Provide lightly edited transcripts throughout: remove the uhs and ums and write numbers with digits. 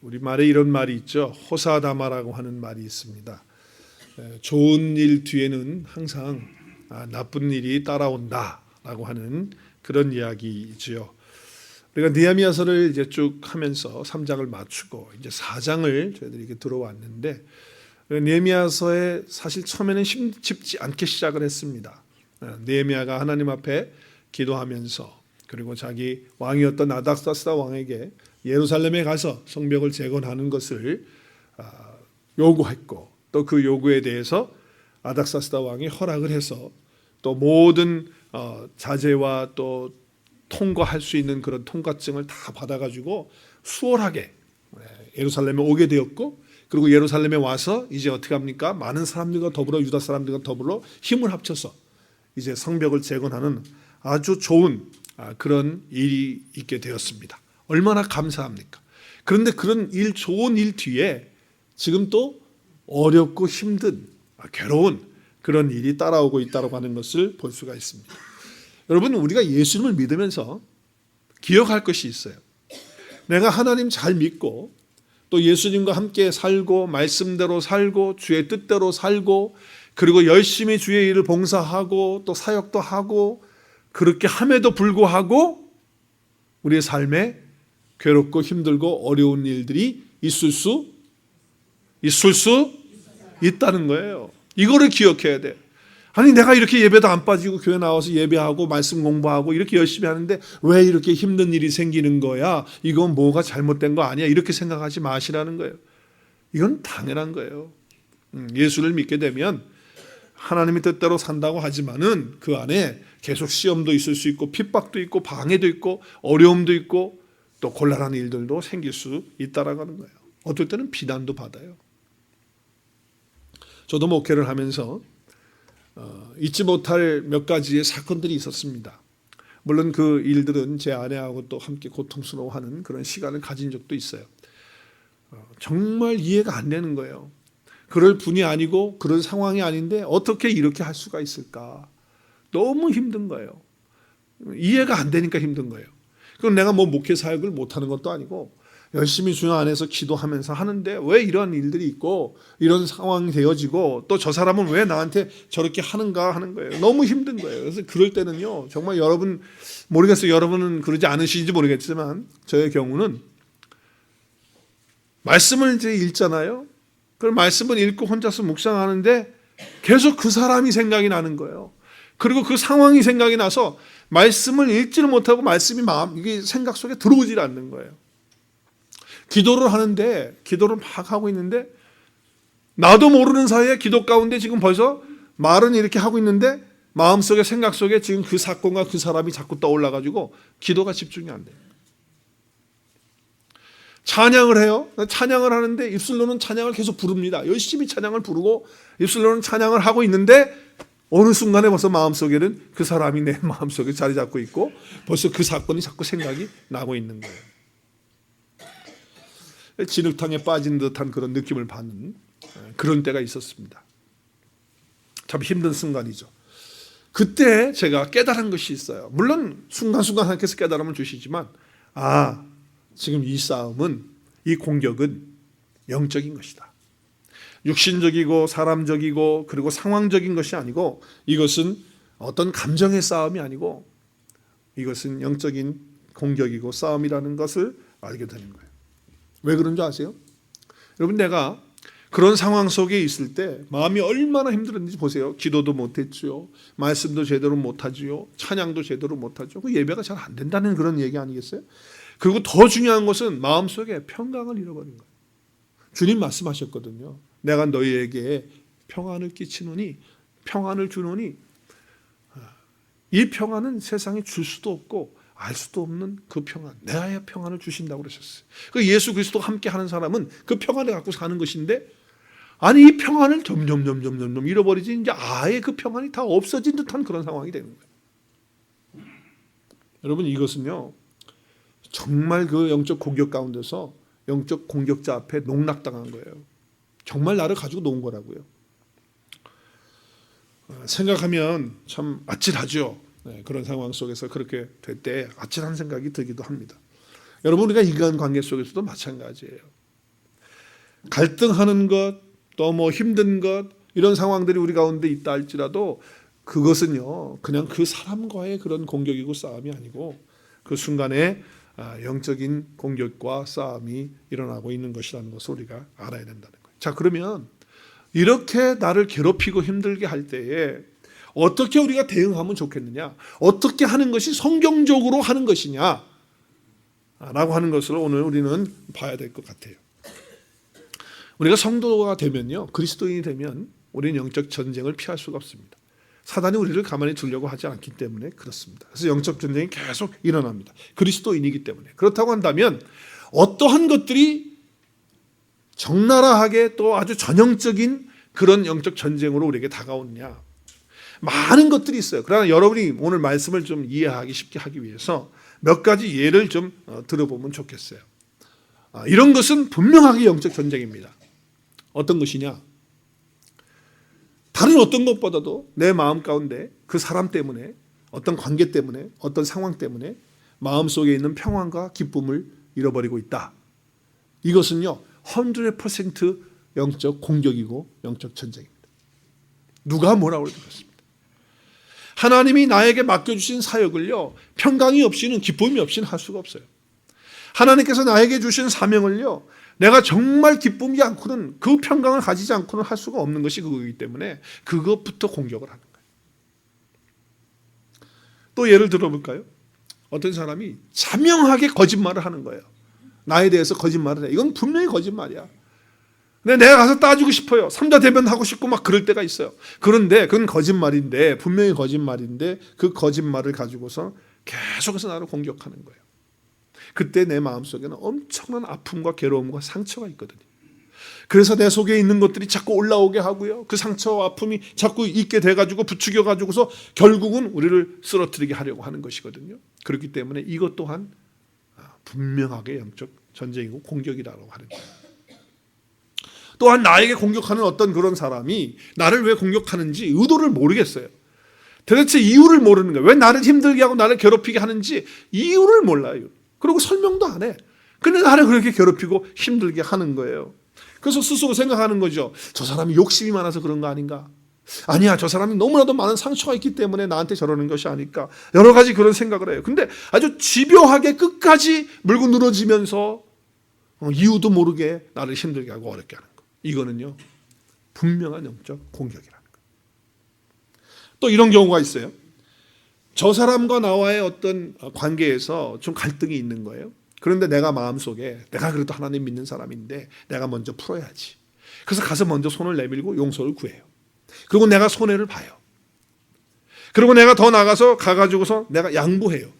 우리 말에 이런 말이 있죠. 호사다마라고 하는 말이 있습니다. 좋은 일 뒤에는 항상 나쁜 일이 따라온다라고 하는 그런 이야기이지요. 우리가 느헤미야서를 이제 쭉 하면서 3장을 마치고 이제 4장을 저희들이 이렇게 들어왔는데, 느헤미야서에 사실 처음에는 쉽지 않게 시작을 했습니다. 느헤미야가 하나님 앞에 기도하면서, 그리고 자기 왕이었던 아닥사스다 왕에게 예루살렘에 가서 성벽을 재건하는 것을 요구했고, 또 그 요구에 대해서 아닥사스다 왕이 허락을 해서 또 모든 자제와 또 통과할 수 있는 그런 통과증을 다 받아가지고 수월하게 예루살렘에 오게 되었고, 그리고 예루살렘에 와서 이제 어떻게 합니까? 많은 사람들과 더불어, 유다 사람들과 더불어 힘을 합쳐서 이제 성벽을 재건하는 아주 좋은 그런 일이 있게 되었습니다. 얼마나 감사합니까? 그런데 그런 좋은 일 뒤에 지금 또 어렵고 힘든 괴로운 그런 일이 따라오고 있다고 하는 것을 볼 수가 있습니다. 여러분, 우리가 예수님을 믿으면서 기억할 것이 있어요. 내가 하나님 잘 믿고 또 예수님과 함께 살고 말씀대로 살고 주의 뜻대로 살고, 그리고 열심히 주의 일을 봉사하고 또 사역도 하고, 그렇게 함에도 불구하고 우리의 삶에 괴롭고 힘들고 어려운 일들이 있을 수 있다는 거예요. 이거를 기억해야 돼. 아니, 내가 이렇게 예배도 안 빠지고 교회 나와서 예배하고 말씀 공부하고 이렇게 열심히 하는데 왜 이렇게 힘든 일이 생기는 거야? 이건 뭐가 잘못된 거 아니야? 이렇게 생각하지 마시라는 거예요. 이건 당연한 거예요. 예수를 믿게 되면 하나님의 뜻대로 산다고 하지만은 그 안에 계속 시험도 있을 수 있고 핍박도 있고 방해도 있고 어려움도 있고 또 곤란한 일들도 생길 수 있다라고 하는 거예요. 어떨 때는 비난도 받아요. 저도 목회를 하면서 잊지 못할 몇 가지의 사건들이 있었습니다. 물론 그 일들은 제 아내하고 또 함께 고통스러워하는 그런 시간을 가진 적도 있어요. 정말 이해가 안 되는 거예요. 그럴 분이 아니고 그런 상황이 아닌데 어떻게 이렇게 할 수가 있을까? 너무 힘든 거예요. 이해가 안 되니까 힘든 거예요. 그럼 내가 뭐 목회 사역을 못하는 것도 아니고 열심히 주님 안에서 기도하면서 하는데 왜 이런 일들이 있고 이런 상황이 되어지고 또 저 사람은 왜 나한테 저렇게 하는가 하는 거예요. 너무 힘든 거예요. 그래서 그럴 때는요, 정말 여러분, 모르겠어요. 여러분은 그러지 않으시는지 모르겠지만 저의 경우는 말씀을 이제 읽잖아요. 그럼 말씀을 읽고 혼자서 묵상하는데 계속 그 사람이 생각이 나는 거예요. 그리고 그 상황이 생각이 나서 말씀을 읽지를 못하고 말씀이 이게 생각 속에 들어오질 않는 거예요. 기도를 하는데, 기도를 막 하고 있는데 나도 모르는 사이에 기도 가운데 지금 벌써 말은 이렇게 하고 있는데 마음속에, 생각 속에 지금 그 사건과 그 사람이 자꾸 떠올라가지고 기도가 집중이 안 돼요. 찬양을 해요. 찬양을 하는데 입술로는 찬양을 계속 부릅니다. 열심히 찬양을 부르고 입술로는 찬양을 하고 있는데 어느 순간에 벌써 마음속에는 그 사람이 내 마음속에 자리 잡고 있고 벌써 그 사건이 자꾸 생각이 나고 있는 거예요. 진흙탕에 빠진 듯한 그런 느낌을 받는 그런 때가 있었습니다. 참 힘든 순간이죠. 그때 제가 깨달은 것이 있어요. 물론 순간순간 하나님께서 깨달음을 주시지만 지금 이 싸움은, 이 공격은 영적인 것이다. 육신적이고 사람적이고 그리고 상황적인 것이 아니고 이것은 어떤 감정의 싸움이 아니고 이것은 영적인 공격이고 싸움이라는 것을 알게 되는 거예요. 왜 그런 줄 아세요? 여러분, 내가 그런 상황 속에 있을 때 마음이 얼마나 힘들었는지 보세요. 기도도 못했죠. 말씀도 제대로 못하죠. 찬양도 제대로 못하죠. 그 예배가 잘 안 된다는 그런 얘기 아니겠어요? 그리고 더 중요한 것은 마음속에 평강을 잃어버린 거예요. 주님 말씀하셨거든요. 내가 너희에게 평안을 끼치노니, 평안을 주노니, 이 평안은 세상에 줄 수도 없고 알 수도 없는 그 평안, 내의 평안을 주신다고 그러셨어요. 그 예수 그리스도와 함께 하는 사람은 그 평안을 갖고 사는 것인데, 아니 이 평안을 점점 잃어버리지 이제 아예 그 평안이 다 없어진 듯한 그런 상황이 되는 거예요. 여러분, 이것은요 정말 그 영적 공격 가운데서 영적 공격자 앞에 농락당한 거예요. 정말 나를 가지고 놓은 거라고요. 생각하면 참 아찔하죠. 그런 상황 속에서 그렇게 될 때 아찔한 생각이 들기도 합니다. 여러분, 우리가 인간관계 속에서도 마찬가지예요. 갈등하는 것, 또 뭐 힘든 것, 이런 상황들이 우리 가운데 있다 할지라도 그것은요, 그냥 그 사람과의 그런 공격이고 싸움이 아니고 그 순간에 영적인 공격과 싸움이 일어나고 있는 것이라는 것을 우리가 알아야 된다는 거예요. 자, 그러면 이렇게 나를 괴롭히고 힘들게 할 때에 어떻게 우리가 대응하면 좋겠느냐? 어떻게 하는 것이 성경적으로 하는 것이냐? 라고 하는 것을 오늘 우리는 봐야 될 것 같아요. 우리가 성도가 되면요, 그리스도인이 되면 우리는 영적 전쟁을 피할 수가 없습니다. 사단이 우리를 가만히 두려고 하지 않기 때문에 그렇습니다. 그래서 영적 전쟁이 계속 일어납니다. 그리스도인이기 때문에. 그렇다고 한다면 어떠한 것들이 적나라하게 또 아주 전형적인 그런 영적 전쟁으로 우리에게 다가오느냐? 많은 것들이 있어요. 그러나 여러분이 오늘 말씀을 좀 이해하기 쉽게 하기 위해서 몇 가지 예를 좀 들어보면 좋겠어요. 이런 것은 분명하게 영적 전쟁입니다. 어떤 것이냐? 다른 어떤 것보다도 내 마음 가운데 그 사람 때문에, 어떤 관계 때문에, 어떤 상황 때문에 마음속에 있는 평안과 기쁨을 잃어버리고 있다. 이것은요, 100% 영적 공격이고 영적 전쟁입니다. 누가 뭐라고 해도 그렇습니다. 하나님이 나에게 맡겨주신 사역을요, 평강이 없이는, 기쁨이 없이는 할 수가 없어요. 하나님께서 나에게 주신 사명을요, 내가 정말 기쁨이 않고는, 그 평강을 가지지 않고는 할 수가 없는 것이 그거이기 때문에 그것부터 공격을 하는 거예요. 또 예를 들어볼까요? 어떤 사람이 자명하게 거짓말을 하는 거예요. 나에 대해서 거짓말을 해. 이건 분명히 거짓말이야. 근데 내가 가서 따지고 싶어요. 삼자 대변하고 싶고 막 그럴 때가 있어요. 그런데 그건 거짓말인데, 분명히 거짓말인데 그 거짓말을 가지고서 계속해서 나를 공격하는 거예요. 그때 내 마음속에는 엄청난 아픔과 괴로움과 상처가 있거든요. 그래서 내 속에 있는 것들이 자꾸 올라오게 하고요, 그 상처와 아픔이 자꾸 있게 돼가지고 부추겨가지고서 결국은 우리를 쓰러뜨리게 하려고 하는 것이거든요. 그렇기 때문에 이것 또한 분명하게 영적 전쟁이고 공격이라고 하는 거예요. 또한 나에게 공격하는 어떤 그런 사람이 나를 왜 공격하는지 의도를 모르겠어요. 도대체 이유를 모르는 거예요. 왜 나를 힘들게 하고 나를 괴롭히게 하는지 이유를 몰라요. 그리고 설명도 안 해. 근데 나를 그렇게 괴롭히고 힘들게 하는 거예요. 그래서 스스로 생각하는 거죠. 저 사람이 욕심이 많아서 그런 거 아닌가? 아니야, 저 사람이 너무나도 많은 상처가 있기 때문에 나한테 저러는 것이 아닐까? 여러 가지 그런 생각을 해요. 근데 아주 집요하게 끝까지 물고 늘어지면서 이유도 모르게 나를 힘들게 하고 어렵게 하는 거. 이거는요, 분명한 영적 공격이라는 거예요. 또 이런 경우가 있어요. 저 사람과 나와의 어떤 관계에서 좀 갈등이 있는 거예요. 그런데 내가 마음속에 내가 그래도 하나님 믿는 사람인데 내가 먼저 풀어야지. 그래서 가서 먼저 손을 내밀고 용서를 구해요. 그리고 내가 손해를 봐요. 그리고 내가 더 나가서 가가지고서 내가 양보해요.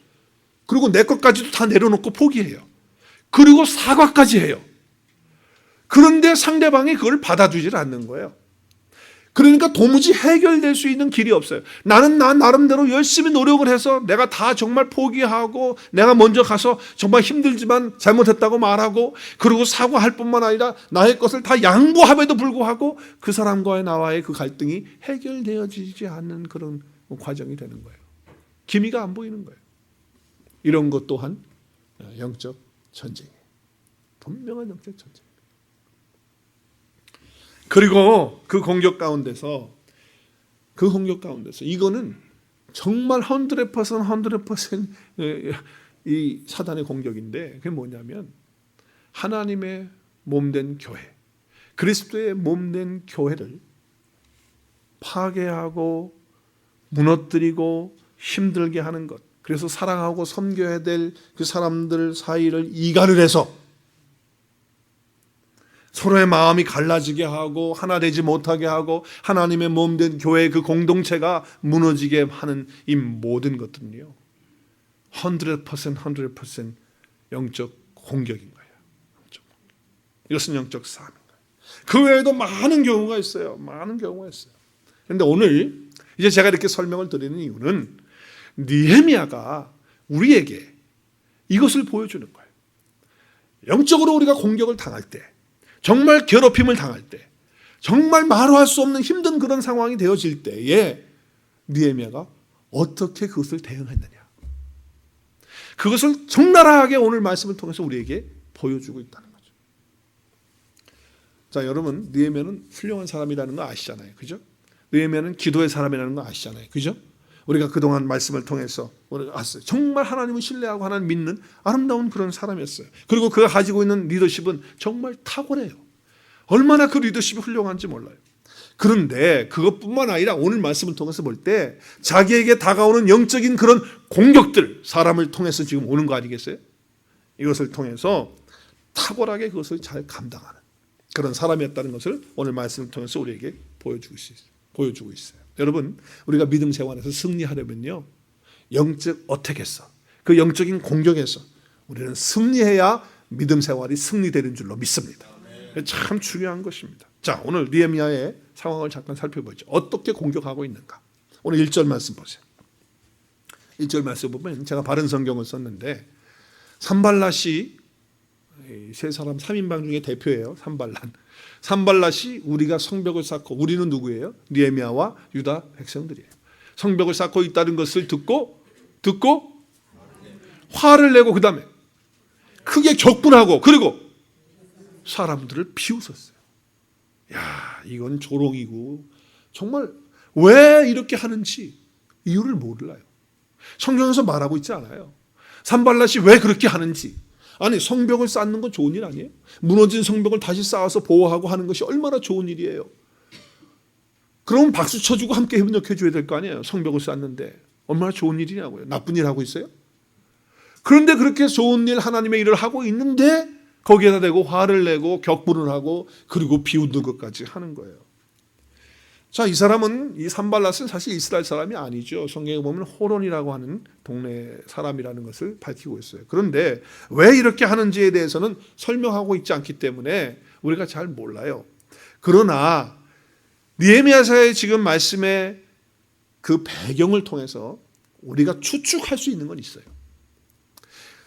그리고 내 것까지도 다 내려놓고 포기해요. 그리고 사과까지 해요. 그런데 상대방이 그걸 받아주질 않는 거예요. 그러니까 도무지 해결될 수 있는 길이 없어요. 나는 나 나름대로 열심히 노력을 해서 내가 다 정말 포기하고 내가 먼저 가서 정말 힘들지만 잘못했다고 말하고 그리고 사과할 뿐만 아니라 나의 것을 다 양보함에도 불구하고 그 사람과의 나와의 그 갈등이 해결되어지지 않는 그런 과정이 되는 거예요. 기미가 안 보이는 거예요. 이런 것 또한 영적 전쟁이에요. 분명한 영적 전쟁. 그리고 그 공격 가운데서 이거는 정말 100% 이 사단의 공격인데 그게 뭐냐면 하나님의 몸된 교회, 그리스도의 몸된 교회를 파괴하고 무너뜨리고 힘들게 하는 것, 그래서 사랑하고 섬겨야 될 그 사람들 사이를 이간을 해서 서로의 마음이 갈라지게 하고 하나 되지 못하게 하고 하나님의 몸된 교회의 그 공동체가 무너지게 하는 이 모든 것들은요, 100% 영적 공격인 거예요. 이것은 영적 싸움인 거예요. 그 외에도 많은 경우가 있어요. 그런데 오늘 이제 제가 이렇게 설명을 드리는 이유는 느헤미야가 우리에게 이것을 보여주는 거예요. 영적으로 우리가 공격을 당할 때, 정말 괴롭힘을 당할 때, 정말 말할 수 없는 힘든 그런 상황이 되어질 때에 느헤미야가 어떻게 그것을 대응했느냐. 그것을 적나라하게 오늘 말씀을 통해서 우리에게 보여주고 있다는 거죠. 자, 여러분, 느헤미야는 훌륭한 사람이라는 거 아시잖아요. 그죠? 느헤미야는 기도의 사람이라는 거 아시잖아요. 그죠? 우리가 그동안 말씀을 통해서 우리가 알았어요. 정말 하나님을 신뢰하고 하나님 믿는 아름다운 그런 사람이었어요. 그리고 그가 가지고 있는 리더십은 정말 탁월해요. 얼마나 그 리더십이 훌륭한지 몰라요. 그런데 그것뿐만 아니라 오늘 말씀을 통해서 볼 때 자기에게 다가오는 영적인 그런 공격들, 사람을 통해서 지금 오는 거 아니겠어요? 이것을 통해서 탁월하게 그것을 잘 감당하는 그런 사람이었다는 것을 오늘 말씀을 통해서 우리에게 보여주고 있어요. 여러분, 우리가 믿음 생활에서 승리하려면요, 영적 어택에서, 그 영적인 공격에서 우리는 승리해야 믿음 생활이 승리되는 줄로 믿습니다. 참 중요한 것입니다. 자, 오늘 느헤미야의 상황을 잠깐 살펴보죠. 어떻게 공격하고 있는가? 오늘 1절 말씀 보세요. 1절 말씀 보면 제가 바른 성경을 썼는데, 산발랏이 세 사람 3인방 중에 대표예요. 산발랏이 우리가 성벽을 쌓고, 우리는 누구예요? 느헤미야와 유다 백성들이에요. 성벽을 쌓고 있다는 것을 듣고 화를 내고, 그 다음에 크게 격분하고, 그리고 사람들을 비웃었어요. 야, 이건 조롱이고 정말 왜 이렇게 하는지 이유를 몰라요. 성경에서 말하고 있지 않아요. 산발랏이 왜 그렇게 하는지. 아니, 성벽을 쌓는 건 좋은 일 아니에요? 무너진 성벽을 다시 쌓아서 보호하고 하는 것이 얼마나 좋은 일이에요. 그럼 박수 쳐주고 함께 협력해 줘야 될 거 아니에요. 성벽을 쌓는데 얼마나 좋은 일이냐고요. 나쁜 일 하고 있어요? 그런데 그렇게 좋은 일, 하나님의 일을 하고 있는데 거기에다 대고 화를 내고 격분을 하고 그리고 비웃는 것까지 하는 거예요. 자, 이 사람은, 이 산발랏은 사실 이스라엘 사람이 아니죠. 성경에 보면 호론이라고 하는 동네 사람이라는 것을 밝히고 있어요. 그런데 왜 이렇게 하는지에 대해서는 설명하고 있지 않기 때문에 우리가 잘 몰라요. 그러나 느헤미야서의 지금 말씀의 그 배경을 통해서 우리가 추측할 수 있는 건 있어요.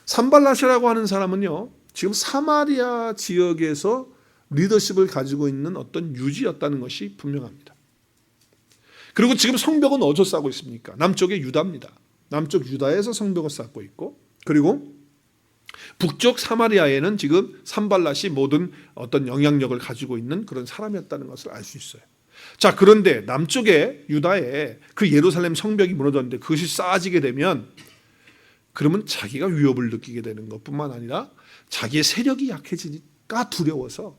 산발랏이라고 하는 사람은요, 지금 사마리아 지역에서 리더십을 가지고 있는 어떤 유지였다는 것이 분명합니다. 그리고 지금 성벽은 어디서 쌓고 있습니까? 남쪽의 유다입니다. 남쪽 유다에서 성벽을 쌓고 있고, 그리고 북쪽 사마리아에는 지금 산발랏이 모든 어떤 영향력을 가지고 있는 그런 사람이었다는 것을 알 수 있어요. 자, 그런데 남쪽의 유다에 그 예루살렘 성벽이 무너졌는데 그것이 쌓아지게 되면, 그러면 자기가 위협을 느끼게 되는 것뿐만 아니라 자기의 세력이 약해지니까 두려워서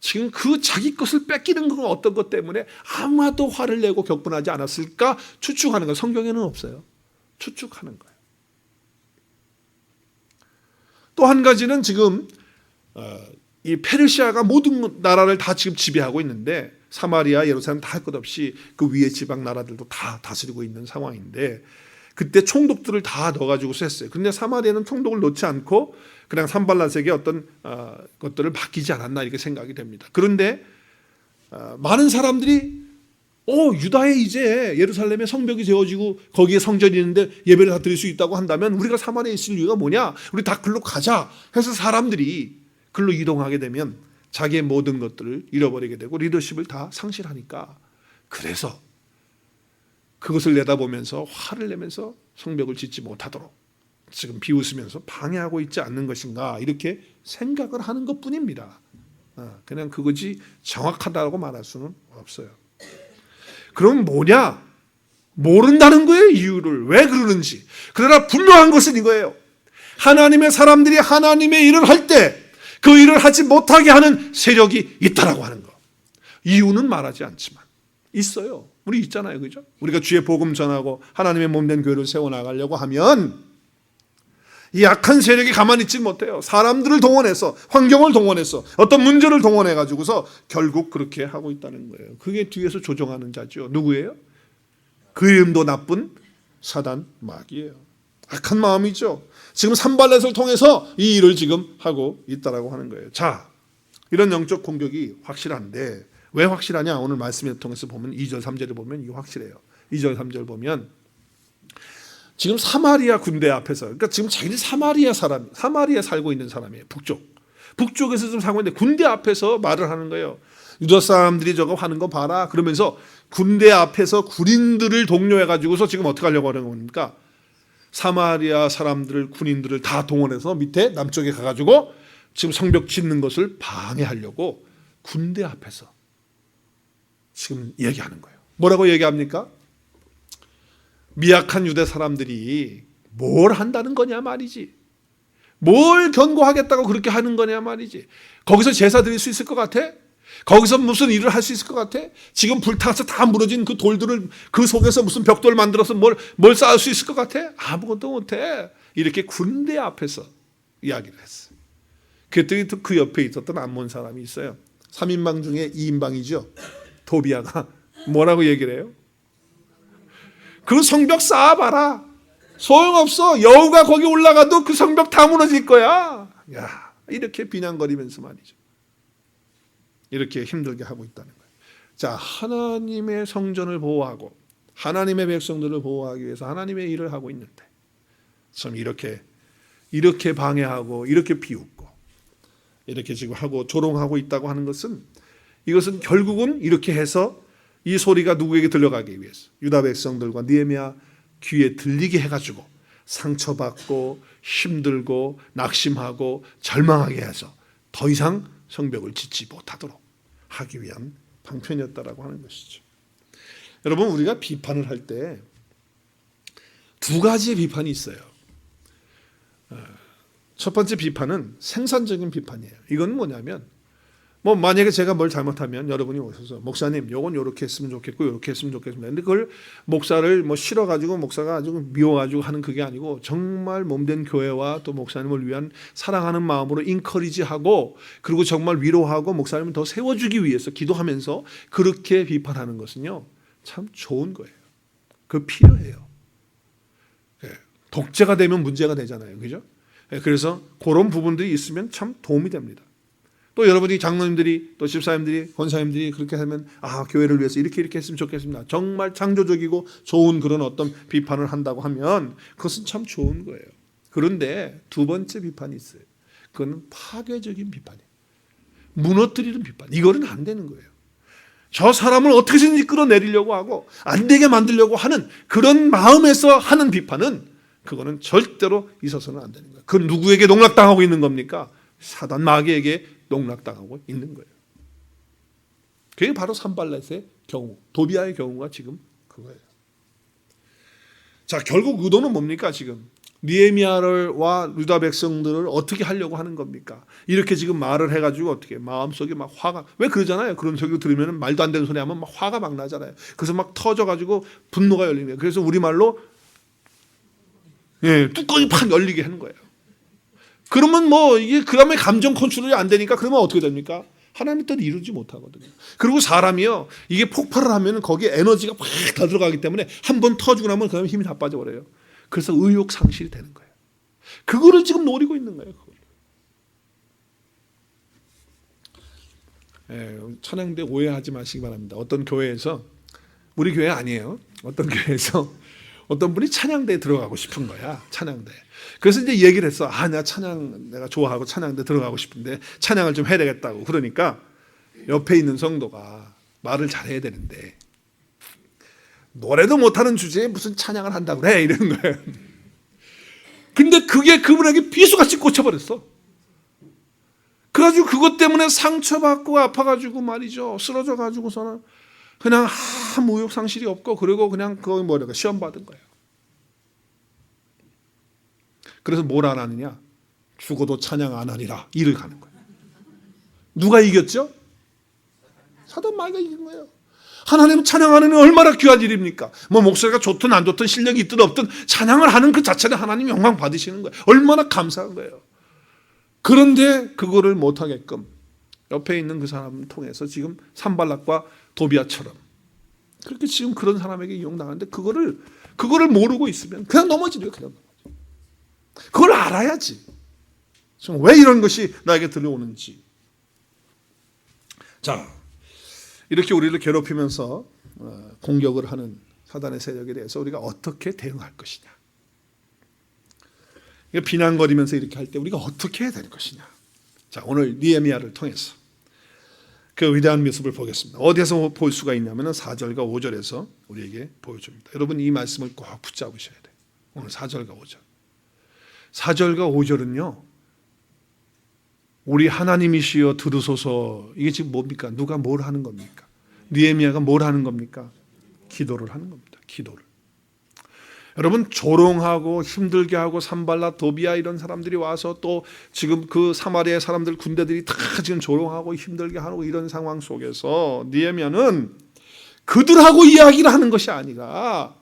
지금 그 자기 것을 뺏기는 건 어떤 것 때문에 아마도 화를 내고 격분하지 않았을까 추측하는 거예요. 성경에는 없어요. 추측하는 거예요. 또 한 가지는 지금 이 페르시아가 모든 나라를 다 지금 지배하고 있는데, 사마리아, 예루살렘 다 할 것 없이 그 위에 지방 나라들도 다 다스리고 있는 상황인데, 그때 총독들을 다 넣어가지고서 했어요. 그런데 사마리아는 총독을 넣지 않고 그냥 산발랏에게 어떤 것들을 맡기지 않았나 이렇게 생각이 됩니다. 그런데 많은 사람들이 유다에 이제 예루살렘에 성벽이 세워지고 거기에 성전이 있는데 예배를 다 드릴 수 있다고 한다면 우리가 사마리아에 있을 이유가 뭐냐? 우리 다 글로 가자 해서 사람들이 글로 이동하게 되면 자기의 모든 것들을 잃어버리게 되고 리더십을 다 상실하니까, 그래서 그것을 내다보면서 화를 내면서 성벽을 짓지 못하도록 지금 비웃으면서 방해하고 있지 않는 것인가, 이렇게 생각을 하는 것뿐입니다. 그냥 그것이 정확하다고 말할 수는 없어요. 그럼 뭐냐? 모른다는 거예요. 이유를 왜 그러는지. 그러나 분명한 것은 이거예요. 하나님의 사람들이 하나님의 일을 할 때 그 일을 하지 못하게 하는 세력이 있다라고 하는 거. 이유는 말하지 않지만 있어요. 우리 있잖아요. 그죠? 우리가 주의 복음 전하고 하나님의 몸된 교회를 세워나가려고 하면 이 약한 세력이 가만히 있지 못해요. 사람들을 동원해서, 환경을 동원해서, 어떤 문제를 동원해가지고서 결국 그렇게 하고 있다는 거예요. 그게 뒤에서 조종하는 자죠. 누구예요? 그 이름도 나쁜 사단 마귀예요. 악한 마음이죠. 지금 산발렛을 통해서 이 일을 지금 하고 있다라고 하는 거예요. 자, 이런 영적 공격이 확실한데 왜 확실하냐? 오늘 말씀을 통해서 보면 2절 3절을 보면 이게 확실해요. 2절 3절 보면 지금 사마리아 군대 앞에서, 그러니까 지금 자기는 사마리아 살고 있는 사람이에요. 북쪽에서 지금 살고 있는데 군대 앞에서 말을 하는 거예요. 유다 사람들이 저거 하는 거 봐라. 그러면서 군대 앞에서 군인들을 독려해 가지고서 지금 어떻게 하려고 하는 겁니까? 사마리아 사람들을, 군인들을 다 동원해서 밑에 남쪽에 가가지고 지금 성벽 짓는 것을 방해하려고 군대 앞에서 지금 얘기하는 거예요. 뭐라고 얘기합니까? 미약한 유대 사람들이 뭘 한다는 거냐 말이지. 뭘 견고하겠다고 그렇게 하는 거냐 말이지. 거기서 제사 드릴 수 있을 것 같아? 거기서 무슨 일을 할 수 있을 것 같아? 지금 불타서 다 무너진 그 돌들을 그 속에서 무슨 벽돌 만들어서 뭘 쌓을 수 있을 것 같아? 아무것도 못해. 이렇게 군대 앞에서 이야기를 했어요. 그랬더니 그 옆에 있었던 암몬 사람이 있어요. 3인방 중에 2인방이죠. 도비아가 뭐라고 얘기를 해요? 그 성벽 쌓아봐라. 소용없어. 여우가 거기 올라가도 그 성벽 다 무너질 거야. 야, 이렇게 비난거리면서 말이죠. 이렇게 힘들게 하고 있다는 거예요. 자, 하나님의 성전을 보호하고 하나님의 백성들을 보호하기 위해서 하나님의 일을 하고 있는데 참 이렇게 방해하고 이렇게 비웃고 이렇게 지금 하고 조롱하고 있다고 하는 것은, 이것은 결국은 이렇게 해서 이 소리가 누구에게 들려가기 위해서 유다 백성들과 느헤미야 귀에 들리게 해가지고 상처받고 힘들고 낙심하고 절망하게 해서 더 이상 성벽을 짓지 못하도록 하기 위한 방편이었다라고 하는 것이죠. 여러분, 우리가 비판을 할 때 두 가지의 비판이 있어요. 첫 번째 비판은 생산적인 비판이에요. 이건 뭐냐면, 만약에 제가 뭘 잘못하면 여러분이 오셔서 목사님, 요건 요렇게 했으면 좋겠고 요렇게 했으면 좋겠습니다. 근데 그걸 목사를 싫어가지고 목사가 아주 미워가지고 하는 그게 아니고, 정말 몸된 교회와 또 목사님을 위한 사랑하는 마음으로 인커리지하고, 그리고 정말 위로하고 목사님을 더 세워주기 위해서 기도하면서 그렇게 비판하는 것은요, 참 좋은 거예요. 그거 필요해요. 독재가 되면 문제가 되잖아요. 그죠? 그래서 그런 부분들이 있으면 참 도움이 됩니다. 또 여러분이 장로님들이 또 집사님들이 권사님들이 그렇게 하면 교회를 위해서 이렇게 했으면 좋겠습니다. 정말 창조적이고 좋은 그런 어떤 비판을 한다고 하면 그것은 참 좋은 거예요. 그런데 두 번째 비판이 있어요. 그건 파괴적인 비판이에요. 무너뜨리는 비판. 이거는 안 되는 거예요. 저 사람을 어떻게든지 끌어내리려고 하고 안 되게 만들려고 하는 그런 마음에서 하는 비판은, 그거는 절대로 있어서는 안 되는 거예요. 그건 누구에게 농락당하고 있는 겁니까? 사단 마귀에게 농락당하고 있는 거예요. 그게 바로 산발렛의 경우, 도비아의 경우가 지금 그거예요. 자, 결국 의도는 뭡니까? 지금 느헤미야와 유다 백성들을 어떻게 하려고 하는 겁니까? 이렇게 지금 말을 해가지고 어떻게 마음속에 막 화가, 왜 그러잖아요. 그런 소리 들으면 말도 안 되는 소리 하면 막 화가 막 나잖아요. 그래서 막 터져가지고 분노가 열리는 거예요. 그래서 우리말로 뚜껑이 팍 열리게 하는 거예요. 그러면 이게 그 다음에 감정 컨트롤이 안 되니까 그러면 어떻게 됩니까? 하나님의 뜻을 이루지 못하거든요. 그리고 사람이요, 이게 폭발을 하면 거기에 에너지가 팍 다 들어가기 때문에 한번 터지고 나면 그 다음에 힘이 다 빠져버려요. 그래서 의욕 상실이 되는 거예요. 그거를 지금 노리고 있는 거예요. 찬양대 오해하지 마시기 바랍니다. 어떤 교회에서, 우리 교회 아니에요. 어떤 교회에서 어떤 분이 찬양대에 들어가고 싶은 거야. 찬양대. 그래서 이제 얘기를 했어. 나 찬양 내가 좋아하고 찬양대 들어가고 싶은데 찬양을 좀 해야 되겠다고. 그러니까 옆에 있는 성도가 말을 잘해야 되는데 노래도 못하는 주제에 무슨 찬양을 한다고 그래, 이러는 거예요. 근데 그게 그분에게 비수같이 꽂혀버렸어. 그래가지고 그것 때문에 상처받고 아파가지고 말이죠, 쓰러져가지고서는 그냥 아무 의욕 상실이 없고, 그리고 그냥 그거 시험 받은 거예요. 그래서 뭘 안 하느냐? 죽어도 찬양 안 하리라, 이를 가는 거예요. 누가 이겼죠? 사단 마귀가 이긴 거예요. 하나님 찬양하는 게 얼마나 귀한 일입니까? 목소리가 좋든 안 좋든 실력이 있든 없든 찬양을 하는 그 자체는 하나님 영광 받으시는 거예요. 얼마나 감사한 거예요. 그런데 그거를 못하게끔 옆에 있는 그 사람을 통해서 지금 산발락과 도비아처럼 그렇게 지금 그런 사람에게 이용당하는데, 그거를 모르고 있으면 그냥 넘어지려. 그냥 그걸 알아야지. 지금 왜 이런 것이 나에게 들려오는지. 자, 이렇게 우리를 괴롭히면서 공격을 하는 사단의 세력에 대해서 우리가 어떻게 대응할 것이냐. 비난거리면서 이렇게 할 때 우리가 어떻게 해야 될 것이냐. 자, 오늘 느헤미야를 통해서 그 위대한 모습을 보겠습니다. 어디에서 볼 수가 있냐면 4절과 5절에서 우리에게 보여줍니다. 여러분, 이 말씀을 꼭 붙잡으셔야 돼요. 오늘 4절과 5절. 4절과 5절은요. 우리 하나님이시여 들으소서. 이게 지금 뭡니까? 누가 뭘 하는 겁니까? 느헤미야가 뭘 하는 겁니까? 기도를 하는 겁니다. 기도를. 여러분, 조롱하고 힘들게 하고 산발랏 도비야 이런 사람들이 와서 또 지금 그 사마리아 사람들 군대들이 다 지금 조롱하고 힘들게 하고 이런 상황 속에서 느헤미야는 그들하고 이야기를 하는 것이 아니라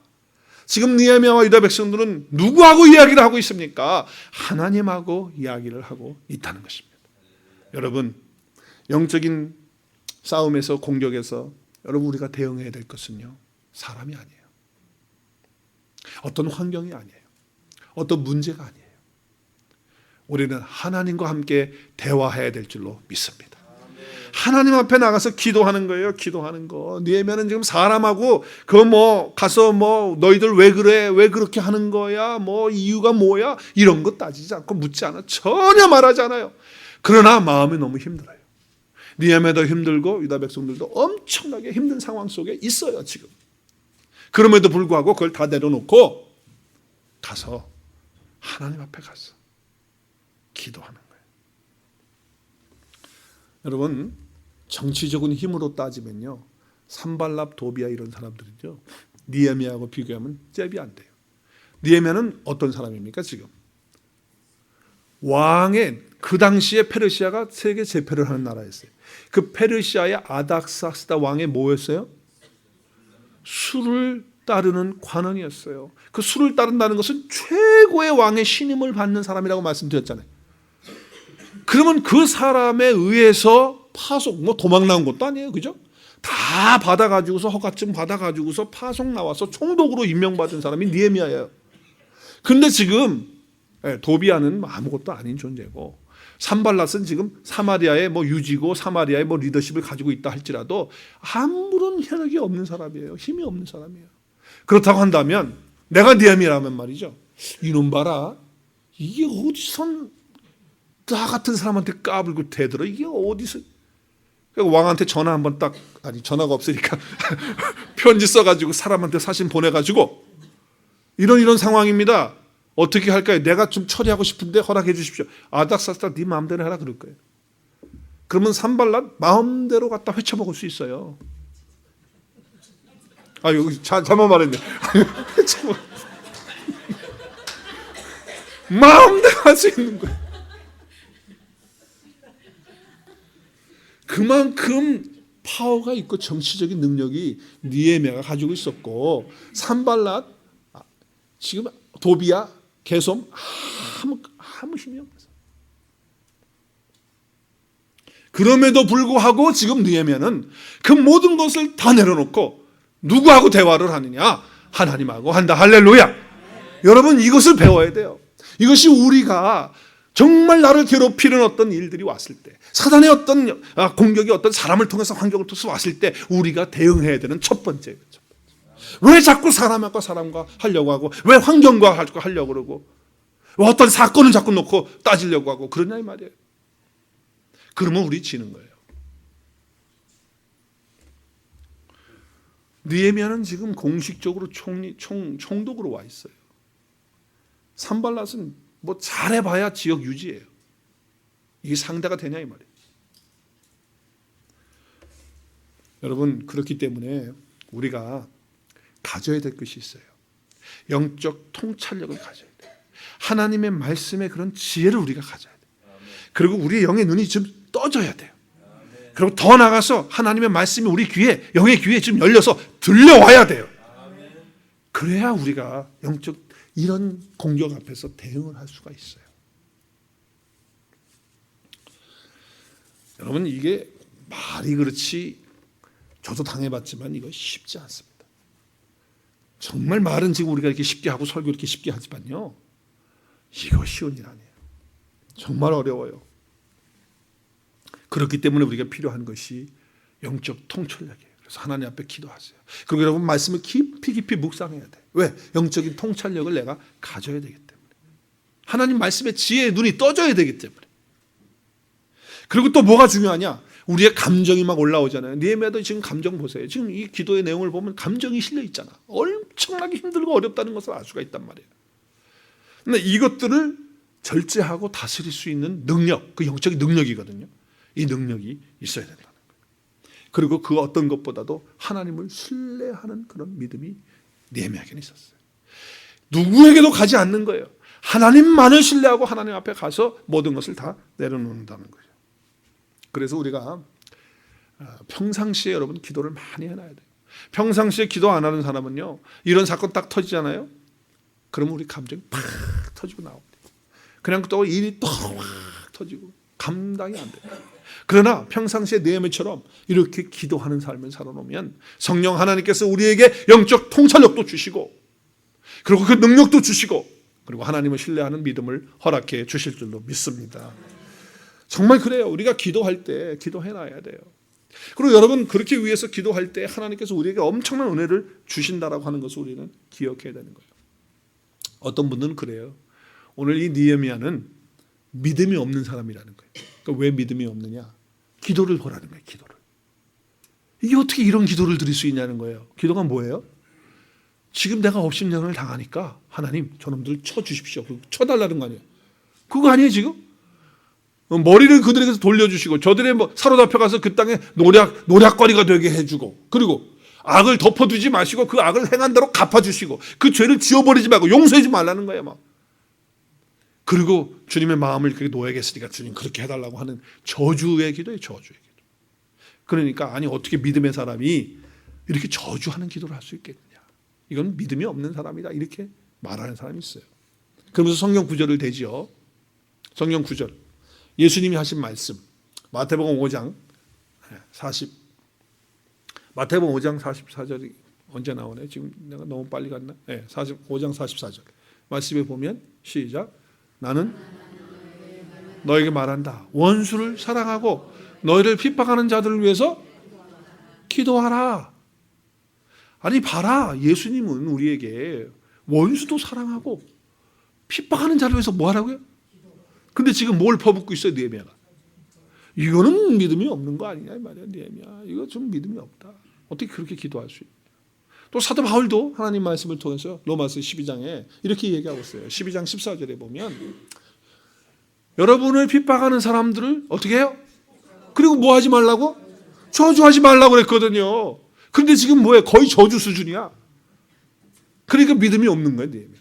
지금 느헤미야와 유다 백성들은 누구하고 이야기를 하고 있습니까? 하나님하고 이야기를 하고 있다는 것입니다. 여러분, 영적인 싸움에서 공격에서 여러분 우리가 대응해야 될 것은요, 사람이 아니에요. 어떤 환경이 아니에요. 어떤 문제가 아니에요. 우리는 하나님과 함께 대화해야 될 줄로 믿습니다. 하나님 앞에 나가서 기도하는 거예요. 기도하는 거. 느헤미야는 지금 사람하고 가서 너희들 왜 그래? 왜 그렇게 하는 거야? 이유가 뭐야? 이런 거 따지지 않고 묻지 않아. 전혀 말하지 않아요. 그러나 마음이 너무 힘들어요. 느헤미야도 힘들고 유다 백성들도 엄청나게 힘든 상황 속에 있어요, 지금. 그럼에도 불구하고 그걸 다 내려놓고 가서 하나님 앞에 가서 기도하는 거예요. 여러분, 정치적인 힘으로 따지면요, 산발랏 도비야 이런 사람들은요, 느헤미야하고 비교하면 잽이 안 돼요. 느헤미야는 어떤 사람입니까? 지금 왕의 그 당시에 페르시아가 세계 제패를 하는 나라였어요. 그 페르시아의 아닥사스다 왕의 뭐였어요? 술을 따르는 관원이었어요. 그 술을 따른다는 것은 최고의 왕의 신임을 받는 사람이라고 말씀드렸잖아요. 그러면 그 사람에 의해서 파속, 도망 나온 것도 아니에요. 그죠? 다 받아가지고서 허가증 받아가지고서 파속 나와서 총독으로 임명받은 사람이 느헤미야예요. 근데 지금 도비야는 아무것도 아닌 존재고 산발랏은 지금 사마리아의 유지고 사마리아의 리더십을 가지고 있다 할지라도 아무런 혈력이 없는 사람이에요. 힘이 없는 사람이에요. 그렇다고 한다면 내가 느헤미야라면 말이죠. 이놈 봐라. 이게 어디선 나 같은 사람한테 까불고 대들어. 이게 어디서. 왕한테 전화 한번 전화가 없으니까 편지 써가지고 사람한테 사진 보내가지고 이런 상황입니다. 어떻게 할까요? 내가 좀 처리하고 싶은데 허락해 주십시오. 아닥사스다 네 마음대로 해라 그럴 거예요. 그러면 산발랏 마음대로 갖다 회쳐먹을 수 있어요. 여기 잘못 말했네. 마음대로 할 수 있는 거예요. 그만큼 파워가 있고 정치적인 능력이 느헤미야가 가지고 있었고 산발랏 지금 도비야 게솜 아무 힘이 없어요. 그럼에도 불구하고 지금 느헤미야는 그 모든 것을 다 내려놓고 누구하고 대화를 하느냐? 하나님하고 한다. 할렐루야. 여러분, 이것을 배워야 돼요. 이것이 우리가 정말 나를 괴롭히는 어떤 일들이 왔을 때, 사단의 어떤 공격이 어떤 사람을 통해서 환경을 통해서 왔을 때 우리가 대응해야 되는 첫 번째예요. 왜 자꾸 사람과 하려고 하고, 왜 환경과 하려고 그러고, 왜 어떤 사건을 자꾸 놓고 따지려고 하고 그러냐 이 말이에요. 그러면 우리 지는 거예요. 느헤미야는 지금 공식적으로 총독으로 와 있어요. 산발랏은 잘해봐야 지역 유지예요. 이게 상대가 되냐 이 말이에요. 여러분, 그렇기 때문에 우리가 가져야 될 것이 있어요. 영적 통찰력을 가져야 돼요. 하나님의 말씀에 그런 지혜를 우리가 가져야 돼요. 그리고 우리의 영의 눈이 좀 떠져야 돼요. 그리고 더 나가서 하나님의 말씀이 우리 귀에, 영의 귀에 좀 열려서 들려와야 돼요. 그래야 우리가 영적 이런 공격 앞에서 대응을 할 수가 있어요. 여러분, 이게 말이 그렇지, 저도 당해봤지만 이거 쉽지 않습니다. 정말 말은 지금 우리가 이렇게 쉽게 하고 설교 이렇게 쉽게 하지만요, 이거 쉬운 일 아니에요. 정말 어려워요. 그렇기 때문에 우리가 필요한 것이 영적 통찰력이에요. 그래서 하나님 앞에 기도하세요. 그리고 여러분, 말씀을 깊이 묵상해야 돼요. 왜? 영적인 통찰력을 내가 가져야 되기 때문에. 하나님 말씀에 지혜의 눈이 떠져야 되기 때문에. 그리고 또 뭐가 중요하냐? 우리의 감정이 막 올라오잖아요. 느헤미야도 지금 감정 보세요. 지금 이 기도의 내용을 보면 감정이 실려 있잖아. 엄청나게 힘들고 어렵다는 것을 알 수가 있단 말이에요. 근데 이것들을 절제하고 다스릴 수 있는 능력, 그 영적인 능력이거든요. 이 능력이 있어야 된다는 거예요. 그리고 그 어떤 것보다도 하나님을 신뢰하는 그런 믿음이 느헤미야에게는 있었어요. 누구에게도 가지 않는 거예요. 하나님만을 신뢰하고 하나님 앞에 가서 모든 것을 다 내려놓는다는 거예요. 그래서 우리가 평상시에 여러분 기도를 많이 해놔야 돼요. 평상시에 기도 안 하는 사람은요, 이런 사건 딱 터지잖아요. 그러면 우리 감정이 팍 터지고 나옵니다. 그냥 또 일이 또 확 터지고 감당이 안 돼요. 그러나 평상시에 느헤미야처럼 이렇게 기도하는 삶을 살아놓으면 성령 하나님께서 우리에게 영적 통찰력도 주시고, 그리고 그 능력도 주시고, 그리고 하나님을 신뢰하는 믿음을 허락해 주실 줄로 믿습니다. 정말 그래요. 우리가 기도할 때 기도해놔야 돼요. 그리고 여러분, 그렇게 위해서 기도할 때 하나님께서 우리에게 엄청난 은혜를 주신다라고 하는 것을 우리는 기억해야 되는 거예요. 어떤 분들은 그래요. 오늘 이 느헤미야는 믿음이 없는 사람이라는 거예요. 그러니까 왜 믿음이 없느냐? 기도를 보라는 거예요. 기도를. 이게 어떻게 이런 기도를 드릴 수 있냐는 거예요. 기도가 뭐예요? 지금 내가 업신여행을 당하니까 하나님 저놈들 쳐주십시오. 쳐달라는 거 아니에요. 그거 아니에요 지금? 머리를 그들에게서 돌려주시고 저들의 사로잡혀가서 그 땅에 노략거리가 되게 해주고, 그리고 악을 덮어두지 마시고 그 악을 행한 대로 갚아주시고 그 죄를 지워버리지 말고 용서하지 말라는 거예요. 막. 그리고 주님의 마음을 그렇게 놓여겠으니까 주님 그렇게 해달라고 하는 저주의 기도예요. 저주의 기도. 그러니까 아니 어떻게 믿음의 사람이 이렇게 저주하는 기도를 할 수 있겠느냐. 이건 믿음이 없는 사람이다. 이렇게 말하는 사람이 있어요. 그러면서 성경 구절을 대지요. 성경 구절. 예수님이 하신 말씀. 마태복음 5장 44절이 언제 나오네? 지금 내가 너무 빨리 갔나? 5장 44절. 말씀에 보면 시작. 나는 너에게 말한다. 원수를 사랑하고 너희를 핍박하는 자들을 위해서 기도하라. 아니 봐라. 예수님은 우리에게 원수도 사랑하고 핍박하는 자를 위해서 뭐 하라고요? 근데 지금 뭘 퍼붓고 있어요, 느헤미야가? 이거는 믿음이 없는 거 아니냐 이 말이야, 느헤미야. 이거 좀 믿음이 없다. 어떻게 그렇게 기도할 수 있냐? 또 사도 바울도 하나님 말씀을 통해서 로마서 12장에 이렇게 얘기하고 있어요. 12장 14절에 보면 여러분을 핍박하는 사람들을 어떻게 해요? 그리고 뭐 하지 말라고? 저주하지 말라고 그랬거든요. 그런데 지금 뭐예요? 거의 저주 수준이야. 그러니까 믿음이 없는 거예요, 느헤미야.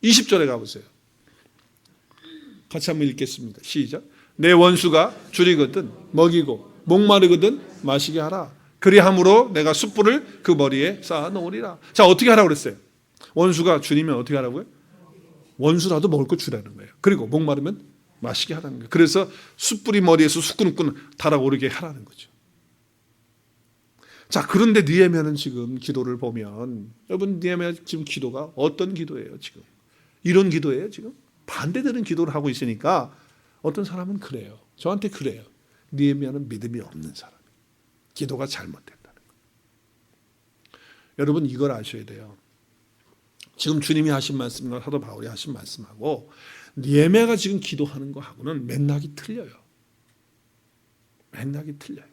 20절에 가보세요. 같이 한번 읽겠습니다. 시작. 내 원수가 줄이거든 먹이고 목마르거든 마시게 하라. 그리함으로 내가 숯불을 그 머리에 쌓아 놓으리라. 자, 어떻게 하라고 그랬어요? 원수가 줄이면 어떻게 하라고요? 원수라도 먹을 거 주라는 거예요. 그리고 목마르면 마시게 하라는 거예요. 그래서 숯불이 머리에서 수끈수끈 달아오르게 하라는 거죠. 자, 그런데 느헤미야는 지금 기도를 보면, 여러분 느헤미야 지금 기도가 어떤 기도예요? 지금 이런 기도예요. 지금 반대되는 기도를 하고 있으니까 어떤 사람은 그래요. 저한테 그래요. 느헤미야는 믿음이 없는 사람. 기도가 잘못됐다는 거예요. 여러분 이걸 아셔야 돼요. 지금 주님이 하신 말씀과 사도 바울이 하신 말씀하고 느헤미야가 지금 기도하는 거하고는 맥락이 틀려요. 맥락이 틀려요.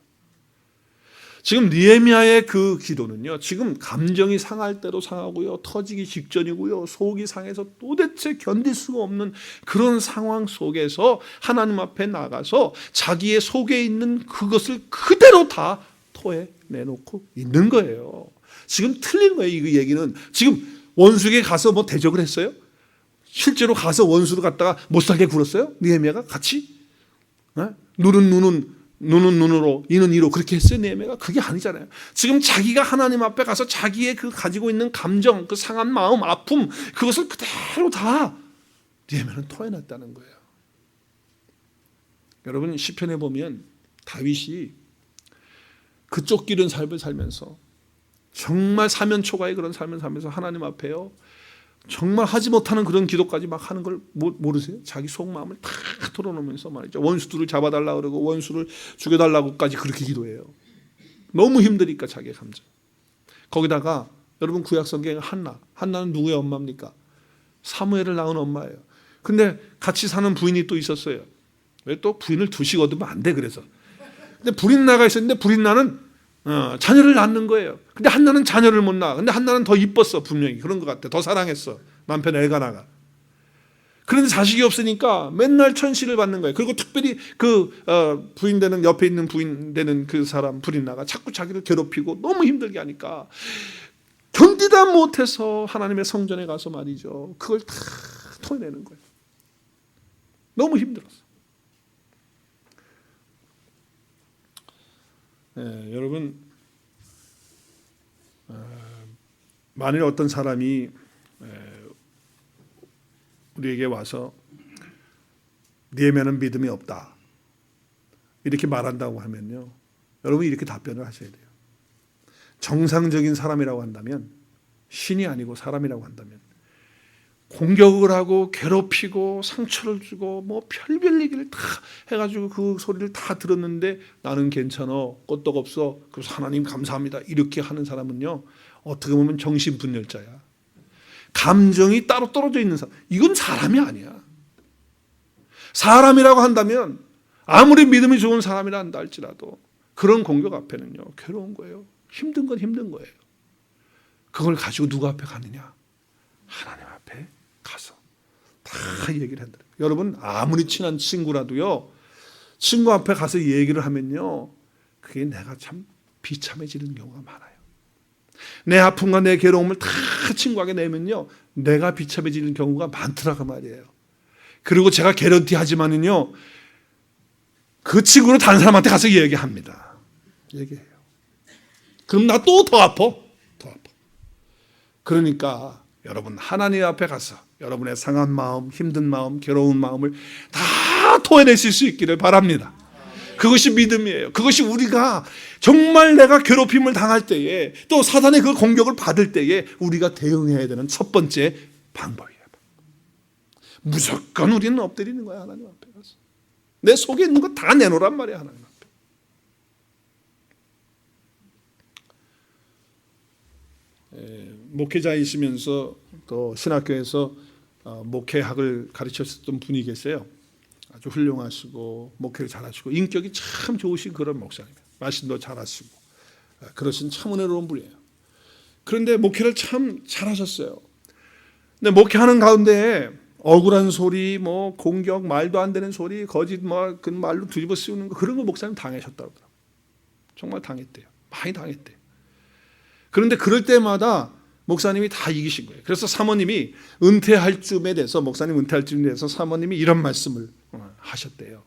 지금 느헤미야의 그 기도는요, 지금 감정이 상할 대로 상하고요, 터지기 직전이고요, 속이 상해서 도대체 견딜 수가 없는 그런 상황 속에서 하나님 앞에 나가서 자기의 속에 있는 그것을 그대로 다 토해 내놓고 있는 거예요. 지금 틀린 거예요. 이 얘기는 지금 원수에게 가서 뭐 대적을 했어요? 실제로 가서 원수를 갖다가 못 살게 굴었어요? 느헤미야가 같이? 눈은 눈으로 이는 이로 그렇게 했어요. 느헤미야가? 그게 아니잖아요. 지금 자기가 하나님 앞에 가서 자기의 그 가지고 있는 감정, 그 상한 마음, 아픔, 그것을 그대로 다 느헤미야는 토해놨다는 거예요. 여러분 시편에 보면 다윗이 그 쫓기는 삶을 살면서 정말 사면초가의 그런 삶을 살면서 하나님 앞에요, 정말 하지 못하는 그런 기도까지 막 하는 걸 모르세요? 자기 속마음을 다 털어놓으면서 말이죠. 원수들을 잡아달라고 그러고 원수를 죽여달라고까지 그렇게 기도해요. 너무 힘드니까 자기 감정. 거기다가 여러분 구약 성경에 한나는 누구의 엄마입니까? 사무엘을 낳은 엄마예요. 근데 같이 사는 부인이 또 있었어요. 왜 또 부인을 두시고 얻으면 안 돼. 그래서 근데 불인나가 있었는데 불인나는 자녀를 낳는 거예요. 근데 한나는 자녀를 못 낳아. 근데 한나는 더 이뻤어. 분명히 그런 것 같아. 더 사랑했어. 남편 애가 나가. 그런데 자식이 없으니까 맨날 천시를 받는 거예요. 그리고 특별히 그 부인 되는, 옆에 있는 부인 되는 그 사람 불인나가 자꾸 자기를 괴롭히고 너무 힘들게 하니까 견디다 못해서 하나님의 성전에 가서 말이죠, 그걸 다 토해내는 거예요. 너무 힘들었어. 네, 여러분, 만일 어떤 사람이 우리에게 와서 네면은 믿음이 없다 이렇게 말한다고 하면요, 여러분 이렇게 답변을 하셔야 돼요. 정상적인 사람이라고 한다면, 신이 아니고 사람이라고 한다면 공격을 하고 괴롭히고 상처를 주고 뭐 별별 얘기를 다 해가지고 그 소리를 다 들었는데 나는 괜찮아, 끄떡 없어, 그래서 하나님 감사합니다 이렇게 하는 사람은요, 어떻게 보면 정신분열자야. 감정이 따로 떨어져 있는 사람, 이건 사람이 아니야. 사람이라고 한다면 아무리 믿음이 좋은 사람이라 한다 할지라도 그런 공격 앞에는요 괴로운 거예요. 힘든 건 힘든 거예요. 그걸 가지고 누구 앞에 가느냐? 하나님 앞에 가서 다 얘기를 한다. 여러분, 아무리 친한 친구라도요, 친구 앞에 가서 얘기를 하면요, 그게 내가 참 비참해지는 경우가 많아요. 내 아픔과 내 괴로움을 다 친구에게 내면요, 내가 비참해지는 경우가 많더라고 말이에요. 그리고 제가 개런티하지만은요, 그 친구는 다른 사람한테 가서 얘기합니다. 얘기해요. 그럼 나 또 더 아파. 더 아파. 그러니까 여러분, 하나님 앞에 가서 여러분의 상한 마음, 힘든 마음, 괴로운 마음을 다 토해내실 수 있기를 바랍니다. 그것이 믿음이에요. 그것이 우리가 정말 내가 괴롭힘을 당할 때에, 또 사단의 그 공격을 받을 때에 우리가 대응해야 되는 첫 번째 방법이에요. 무조건 우리는 엎드리는 거야. 하나님 앞에 가서 내 속에 있는 거 다 내놓으란 말이야. 하나님 앞에. 목회자이시면서 또 신학교에서 목회학을 가르쳤던 분이 계세요. 아주 훌륭하시고 목회를 잘하시고 인격이 참 좋으신 그런 목사님이에요. 말씀도 잘하시고 그러신 참 은혜로운 분이에요. 그런데 목회를 참 잘하셨어요. 근데 목회하는 가운데 억울한 소리, 뭐 공격, 말도 안 되는 소리, 거짓 그 말로 뒤집어 씌우는 거, 그런 거 목사님 당하셨다고. 정말 당했대요. 많이 당했대요. 그런데 그럴 때마다 목사님이 다 이기신 거예요. 그래서 사모님이 은퇴할 쯤에 대해서, 목사님 은퇴할 쯤에 대해서 사모님이 이런 말씀을 하셨대요.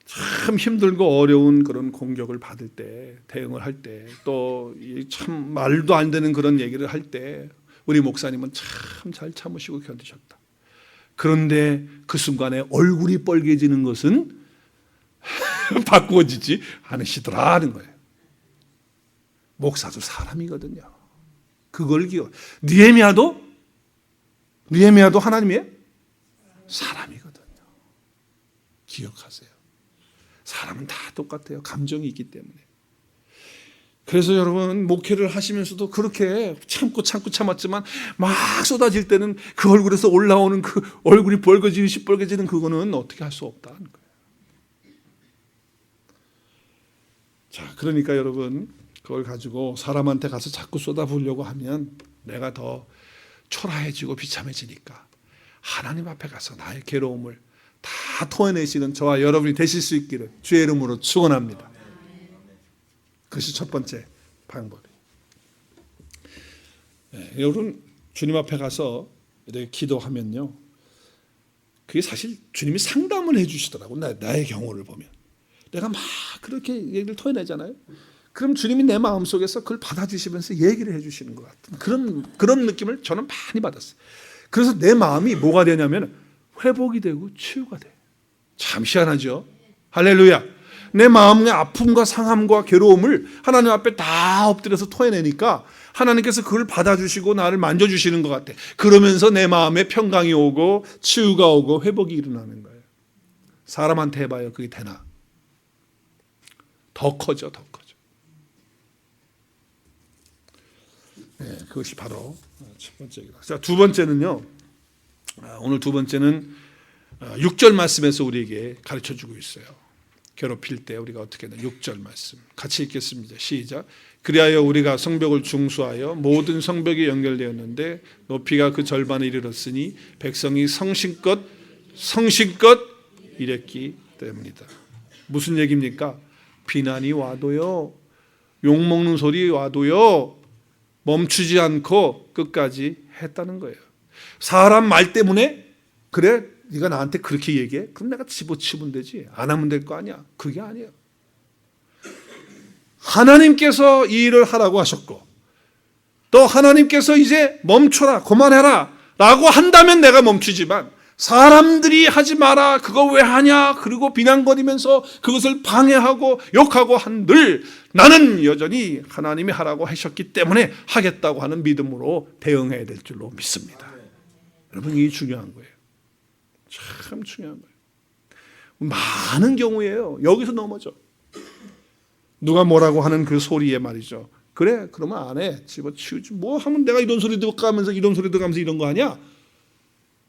참 힘들고 어려운 그런 공격을 받을 때, 대응을 할 때, 또 참 말도 안 되는 그런 얘기를 할 때 우리 목사님은 참 잘 참으시고 견디셨다. 그런데 그 순간에 얼굴이 빨개지는 것은 바꾸어지지 않으시더라는 거예요. 목사도 사람이거든요. 그걸 느헤미야도 하나님의 사람이거든요. 기억하세요. 사람은 다 똑같아요. 감정이 있기 때문에. 그래서 여러분, 목회를 하시면서도 그렇게 참고 참았지만 막 쏟아질 때는 그 얼굴에서 올라오는 그 얼굴이 벌거지는 시뻘개지는 그거는 어떻게 할 수 없다는 거예요. 자, 그러니까 여러분, 그걸 가지고 사람한테 가서 자꾸 쏟아부으려고 하면 내가 더 초라해지고 비참해지니까 하나님 앞에 가서 나의 괴로움을 다 토해내시는 저와 여러분이 되실 수 있기를 주의 이름으로 축원합니다. 그것이 첫 번째 방법이에요. 여러분, 주님 앞에 가서 이렇게 기도하면요, 그게 사실 주님이 상담을 해주시더라고. 나의 경우를 보면 내가 막 그렇게 얘기를 토해내잖아요. 그럼 주님이 내 마음속에서 그걸 받아주시면서 얘기를 해주시는 것 같은 그런 느낌을 저는 많이 받았어요. 그래서 내 마음이 뭐가 되냐면 회복이 되고 치유가 돼. 참 희한하죠. 할렐루야. 내 마음의 아픔과 상함과 괴로움을 하나님 앞에 다 엎드려서 토해내니까 하나님께서 그걸 받아주시고 나를 만져주시는 것 같아. 그러면서 내 마음에 평강이 오고 치유가 오고 회복이 일어나는 거예요. 사람한테 해봐요. 그게 되나? 더 커져. 네, 그것이 바로 첫 번째입니다. 자, 두 번째는요. 오늘 두 번째는 6절 말씀에서 우리에게 가르쳐주고 있어요. 괴롭힐 때 우리가 어떻게 하나. 6절 말씀 같이 읽겠습니다. 시작. 그리하여 우리가 성벽을 중수하여 모든 성벽이 연결되었는데 높이가 그 절반에 이르렀으니 백성이 성심껏 이랬기 때문이다. 무슨 얘기입니까? 비난이 와도요, 욕먹는 소리 와도요, 멈추지 않고 끝까지 했다는 거예요. 사람 말 때문에 그래 네가 나한테 그렇게 얘기해? 그럼 내가 집어치우면 되지. 안 하면 될 거 아니야. 그게 아니에요. 하나님께서 이 일을 하라고 하셨고 또 하나님께서 이제 멈춰라, 그만해라 라고 한다면 내가 멈추지만 사람들이 하지 마라, 그거 왜 하냐, 그리고 비난거리면서 그것을 방해하고 욕하고 한들 나는 여전히 하나님이 하라고 하셨기 때문에 하겠다고 하는 믿음으로 대응해야 될 줄로 믿습니다. 여러분, 이게 중요한 거예요. 참 중요한 거예요. 많은 경우에요, 여기서 넘어져. 누가 뭐라고 하는 그 소리에 말이죠. 그래, 그러면 안 해. 집어치우지. 뭐 하면 내가 이런 소리 들어가면서 이런 소리 들어가면서 이런 거 하냐?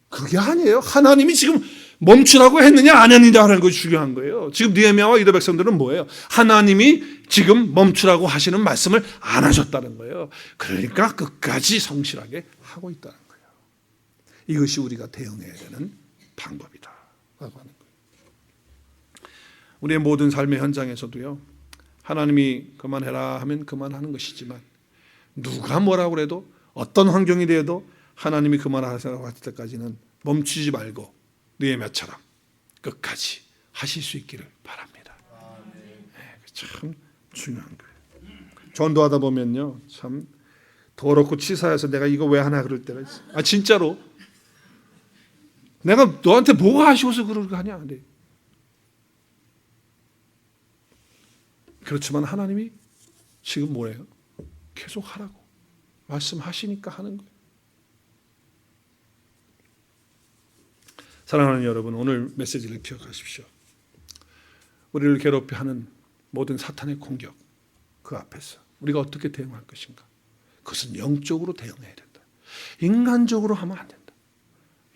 그게 아니에요. 하나님이 지금 멈추라고 했느냐 안 했느냐 하는 것이 중요한 거예요. 지금 느헤미야와 유다 백성들은 뭐예요? 하나님이 지금 멈추라고 하시는 말씀을 안 하셨다는 거예요. 그러니까 끝까지 성실하게 하고 있다는 거예요. 이것이 우리가 대응해야 되는 방법이다 라고 하는 거예요. 우리의 모든 삶의 현장에서도요, 하나님이 그만해라 하면 그만하는 것이지만 누가 뭐라고 해도 어떤 환경이 되어도 하나님이 그만하라고 할 때까지는 멈추지 말고 느헤미야처럼 끝까지 하실 수 있기를 바랍니다. 네, 참 중요한 거예요. 전도하다 보면요, 참 더럽고 치사해서 내가 이거 왜 하나 그럴 때가 있어요. 아, 진짜로 내가 너한테 뭐가 아쉬워서 그러는 거 아니야. 네. 그렇지만 하나님이 지금 뭐예요? 계속 하라고 말씀하시니까 하는 거예요. 사랑하는 여러분, 오늘 메시지를 기억하십시오. 우리를 괴롭게 하는 모든 사탄의 공격, 그 앞에서 우리가 어떻게 대응할 것인가? 그것은 영적으로 대응해야 된다. 인간적으로 하면 안 된다.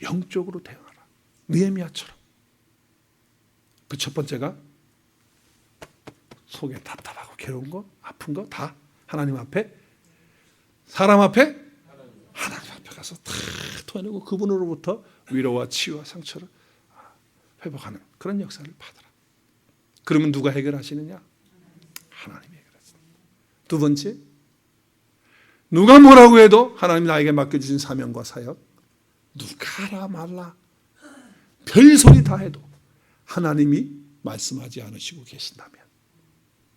영적으로 대응하라. 느헤미야처럼. 그 첫 번째가 속에 답답하고 괴로운 거, 아픈 거 다 하나님 앞에, 사람 앞에, 하나님 앞에 가서 다 토해내고 그분으로부터 위로와 치유와 상처를 회복하는 그런 역사를 받아라. 그러면 누가 해결하시느냐? 하나님이 해결하십니다. 두 번째, 누가 뭐라고 해도 하나님이 나에게 맡겨주신 사명과 사역, 누가 하라 말라 별소리 다 해도 하나님이 말씀하지 않으시고 계신다면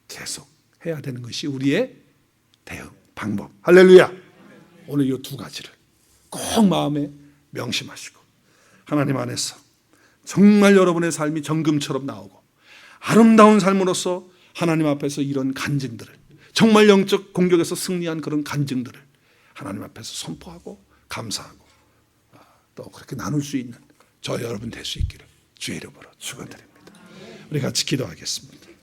계속 해야 되는 것이 우리의 대응 방법. 할렐루야. 오늘 이 두 가지를 꼭 마음에 명심하시고 하나님 안에서 정말 여러분의 삶이 정금처럼 나오고 아름다운 삶으로서 하나님 앞에서 이런 간증들을, 정말 영적 공격에서 승리한 그런 간증들을 하나님 앞에서 선포하고 감사하고 또 그렇게 나눌 수 있는 저 여러분 될 수 있기를 주의 이름으로 축원드립니다. 우리 같이 기도하겠습니다.